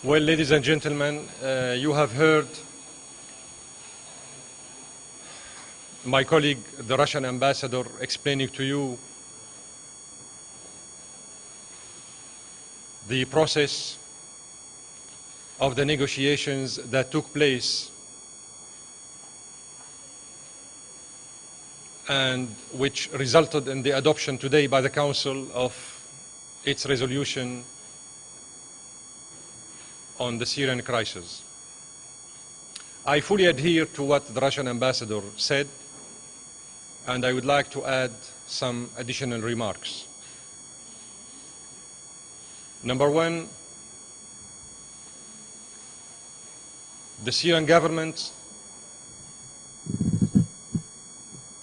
Well, ladies and gentlemen, you have heard my colleague, the Russian ambassador, explaining to you the process of the negotiations that took place and which resulted in the adoption today by the Council of its resolution on the Syrian crisis. I fully adhere to what the Russian ambassador said, and I would like to add some additional remarks. Number one, the Syrian government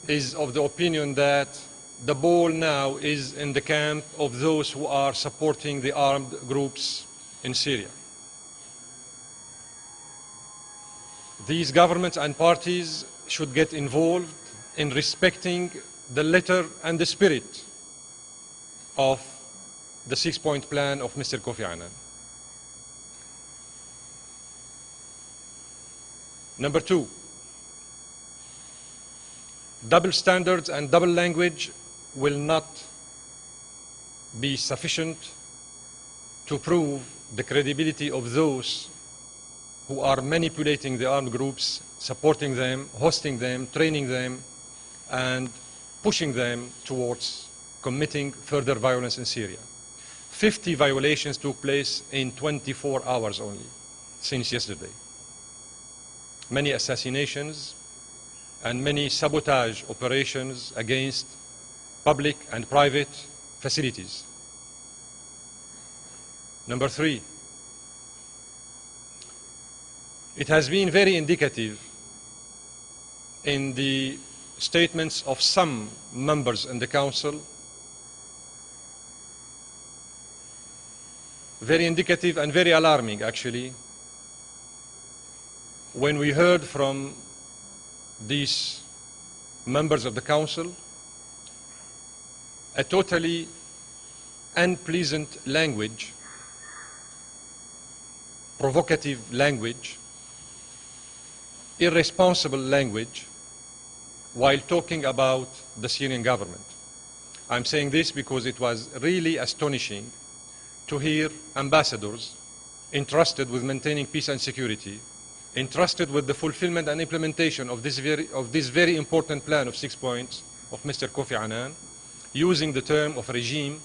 is of the opinion that the ball now is in the camp of those who are supporting the armed groups in Syria. These governments and parties should get involved in respecting the letter and the spirit of the six-point plan of Mr. Kofi Annan. Number two, double standards and double language will not be sufficient to prove the credibility of those who are manipulating the armed groups, supporting them, hosting them, training them, and pushing them towards committing further violence in Syria. 50 violations took place in 24 hours only, since yesterday. Many assassinations and many sabotage operations against public and private facilities. Number three, it has been very indicative in the statements of some members in the Council, very indicative and very alarming actually, when we heard from these members of the Council a totally unpleasant language, provocative language, irresponsible language while talking about the Syrian government. I'm saying this because it was really astonishing to hear ambassadors entrusted with maintaining peace and security, entrusted with the fulfillment and implementation of this very important plan of 6 points of Mr. Kofi Annan, using the term of regime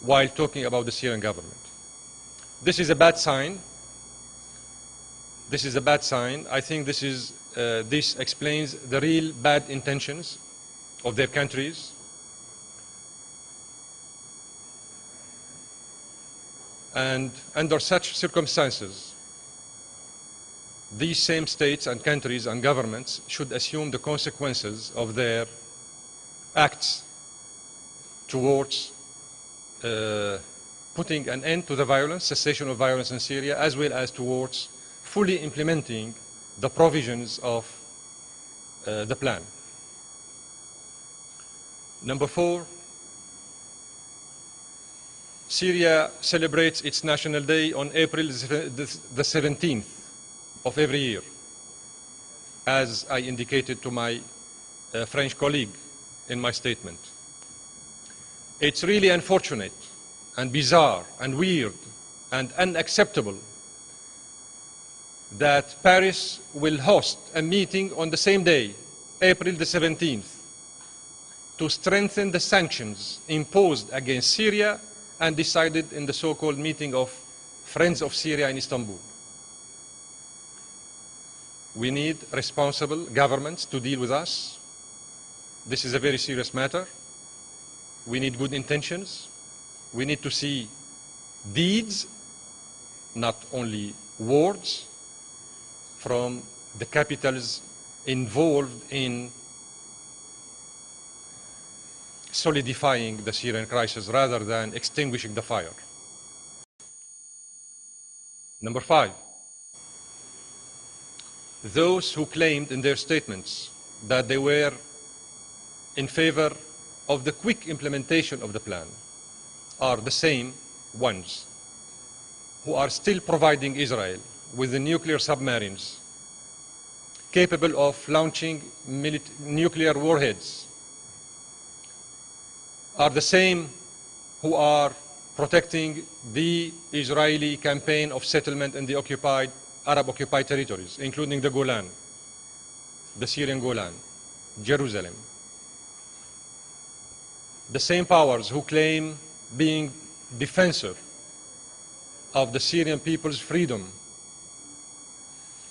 while talking about the Syrian government. This is a bad sign. This is a bad sign. I think this explains the real bad intentions of their countries. And under such circumstances, these same states and countries and governments should assume the consequences of their acts towards putting an end to the violence, cessation of violence in Syria, as well as towards fully implementing the provisions of the plan. Number four, Syria celebrates its National Day on April the 17th of every year, as I indicated to my French colleague in my statement. It's really unfortunate and bizarre and weird and unacceptable that Paris will host a meeting on the same day, April the 17th, to strengthen the sanctions imposed against Syria and decided in the so-called meeting of Friends of Syria in Istanbul. We need responsible governments to deal with us. This is a very serious matter. We need good intentions. We need to see deeds, not only words, from the capitals involved in solidifying the Syrian crisis rather than extinguishing the fire. Number five, those who claimed in their statements that they were in favor of the quick implementation of the plan are the same ones who are still providing Israel with the nuclear submarines capable of launching nuclear warheads are the same who are protecting the Israeli campaign of settlement in the Arab-occupied territories, including the Golan, the Syrian Golan, Jerusalem. The same powers who claim being defensor of the Syrian people's freedom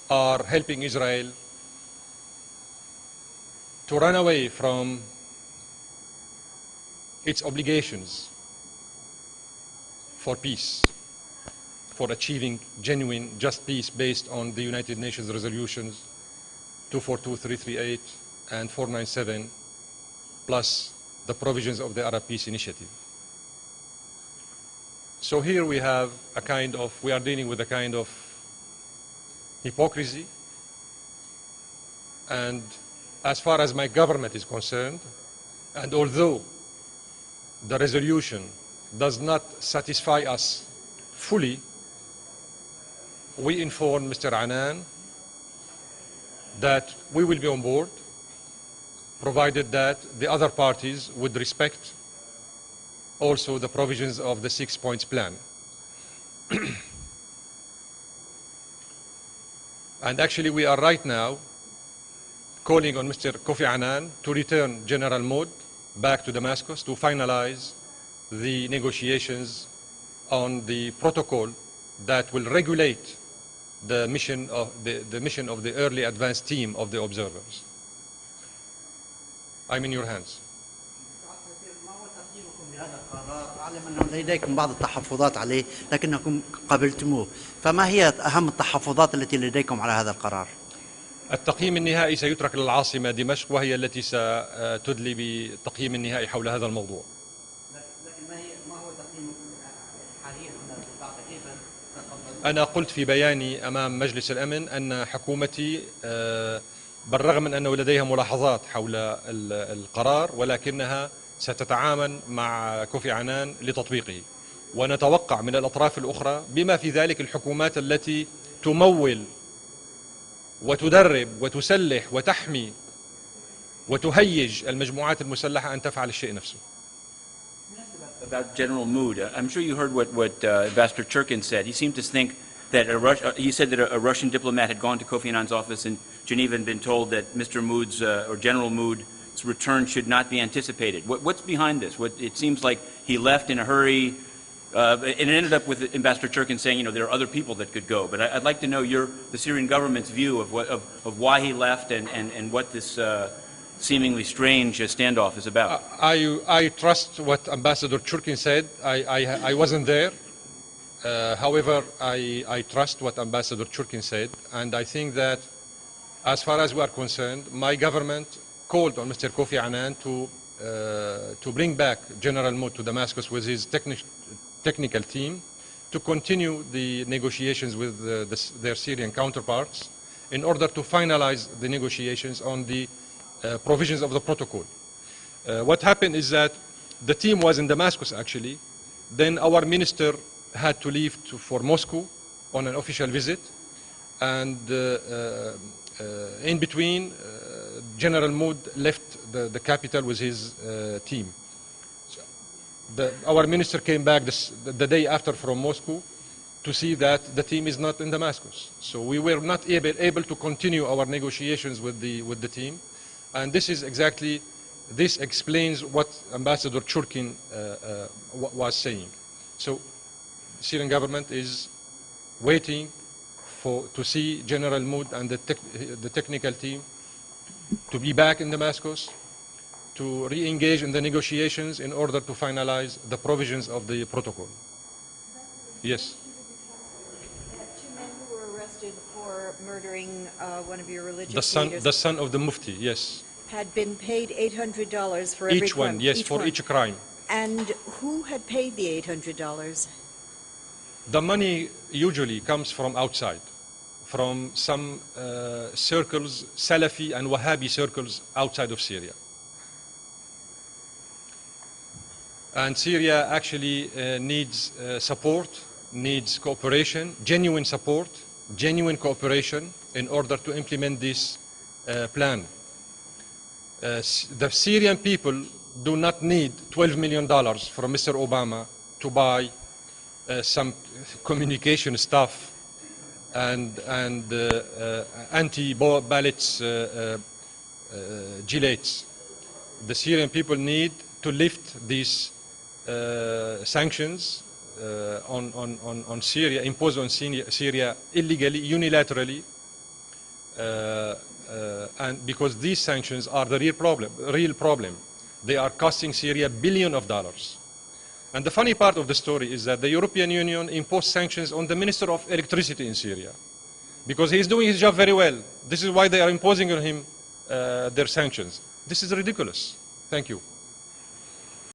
are helping Israel to run away from its obligations for peace, for achieving genuine, just peace based on the United Nations resolutions 242, 338, and 497, plus the provisions of the Arab Peace Initiative. So here we have we are dealing with a kind of hypocrisy, and as far as my government is concerned, and although the resolution does not satisfy us fully, we inform Mr. Annan that we will be on board, provided that the other parties would respect also the provisions of the 6 points plan. And actually we are right now calling on Mr. Kofi Annan to return General Mode back to Damascus to finalize the negotiations on the protocol that will regulate the mission of the early advance team of the observers. I'm in your hands. أعلم أن لديكم بعض التحفظات عليه لكنكم قبلتموه، فما هي أهم التحفظات التي لديكم على هذا القرار؟ التقييم النهائي سيترك للعاصمة دمشق، وهي التي ستدلي بالتقييم النهائي حول هذا الموضوع. لكن ما هو تقييمكم حاليا أنا قلت في بياني أمام مجلس الامن أن حكومتي بالرغم من أنه لديها ملاحظات حول القرار ولكنها ستتعامل مع كوفي عنان لتطبيقه، ونتوقع من الأطراف الأخرى بما في ذلك الحكومات التي تمول وتدرب وتسلح وتحمي وتهيج المجموعات المسلحة أن تفعل الشيء نفسه. About General Mood, I'm sure you heard what Ambassador Churkin said. He seemed to think that he said that a Russian diplomat had gone to Kofi Annan's office in Geneva and been told that Mr. Mood's or General Mood's return should not be anticipated. What's behind this? It seems like he left in a hurry, and it ended up with Ambassador Churkin saying, you know, there are other people that could go. But I'd like to know the Syrian government's view of why he left and what this seemingly strange standoff is about. I trust what Ambassador Churkin said. I wasn't there. However, I trust what Ambassador Churkin said, and I think that as far as we are concerned, my government called on Mr. Kofi Annan to bring back General Mood to Damascus with his technical team to continue the negotiations with their Syrian counterparts in order to finalize the negotiations on the provisions of the protocol. What happened is that the team was in Damascus actually, then our minister had to leave for Moscow on an official visit, and in between General Mood left the capital with his team. So our minister came back the day after from Moscow to see that the team is not in Damascus. So we were not able to continue our negotiations with the team, and this explains what Ambassador Churkin was saying. So the Syrian government is waiting to see General Mood and the technical team to be back in Damascus, to re-engage in the negotiations in order to finalize the provisions of the protocol. Yes. Two men who were arrested for murdering one of your religious leaders. The son of the Mufti, yes. Had been paid $800 for every crime. Each one, yes, for each crime. And who had paid the $800? The money usually comes from outside, from some circles, Salafi and Wahhabi circles outside of Syria. And Syria actually needs support needs cooperation, genuine support, genuine cooperation in order to implement this plan. The Syrian people do not need $12 million from Mr. Obama to buy some communication stuff and anti-ballots gilets. The Syrian people need to lift these sanctions on Syria, imposed on Syria illegally, unilaterally, and because these sanctions are the real problem. They are costing Syria billions of dollars. And the funny part of the story is that the European Union imposed sanctions on the Minister of Electricity in Syria because he is doing his job very well. This is why they are imposing on him their sanctions. This is ridiculous. Thank you.